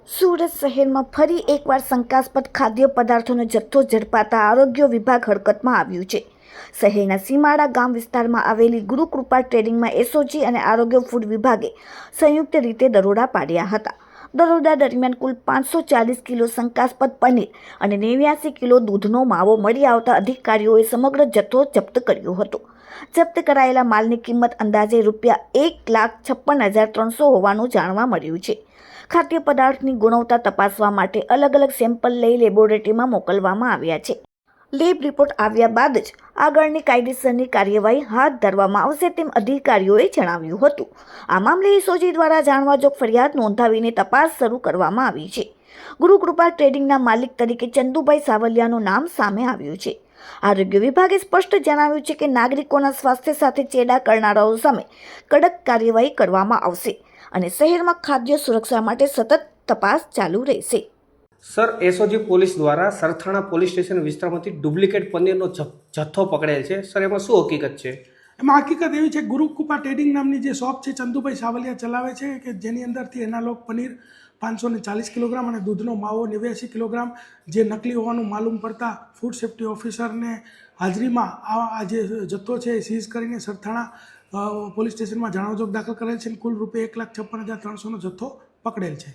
સુરત શહેરમાં ફરી એકવાર શંકાસ્પદ ખાદ્ય પદાર્થોનો જથ્થો ઝડપાતા આરોગ્ય વિભાગ હરકતમાં આવ્યું છે। શહેરના સીમાડા ગામ વિસ્તારમાં આવેલી ગુરુકૃપા ટ્રેડિંગમાં એસઓજી અને આરોગ્ય ફૂડ વિભાગે સંયુક્ત રીતે દરોડા પાડ્યા હતા। દરોડા દરમિયાન કુલ 540 કિલો શંકાસ્પદ પનીર અને 89 કિલો દૂધનો માવો મળી આવતા અધિકારીઓએ સમગ્ર જથ્થો જપ્ત કર્યો હતો। જપ્ત કરાયેલા માલની કિંમત અંદાજે ₹1,56,300 હોવાનું જાણવા મળ્યું છે। ખાદ્ય પદાર્થની ગુણવત્તા તપાસવા માટે અલગ અલગ સેમ્પલ લઈ લેબોરેટરીમાં મોકલવામાં આવ્યા છે। લેબ રિપોર્ટ આવ્યા બાદ જ આગળની કાયદેસરની કાર્યવાહી હાથ ધરવામાં આવશે તેમ અધિકારીઓએ જણાવ્યું હતું। આ મામલે એસઓજી દ્વારા જાણવાજોગ ફરિયાદ નોંધાવીને તપાસ શરૂ કરવામાં આવી છે। ગુરુકૃપા ટ્રેડિંગના માલિક તરીકે ચંદુભાઈ સાવલિયાનું નામ સામે આવ્યું છે। આરોગ્ય વિભાગે સ્પષ્ટ જણાવ્યું છે કે નાગરિકોના સ્વાસ્થ્ય સાથે ચેડા કરનારાઓ સામે કડક કાર્યવાહી કરવામાં આવશે અને શહેરમાં ખાદ્ય સુરક્ષા માટે સતત તપાસ ચાલુ રહેશે। સર, એસઓજી પોલીસ દ્વારા સરથાણા પોલીસ સ્ટેશન વિસ્તારમાંથી ડુપ્લિકેટ પનીરનો જથ્થો પકડેલ છે। સર, એમાં શું હકીકત છે? એમાં હકીકત એવી છે, ગુરુકૃપા ટ્રેડિંગ નામની જે શોપ છે ચંદુભાઈ સાવલિયા ચલાવે છે કે જેની અંદરથી એનાલોગ પનીર 540 કિલોગ્રામ અને દૂધનો માવો 89 કિલોગ્રામ જે નકલી હોવાનું માલુમ પડતા ફૂડ સેફ્ટી ઓફિસરને હાજરીમાં આ જે જથ્થો છે એ સીઝ કરીને સરથાણા પોલીસ સ્ટેશનમાં જાણવાજોગ દાખલ કરેલ છે અને કુલ ₹1,56,300નો જથ્થો પકડેલ છે।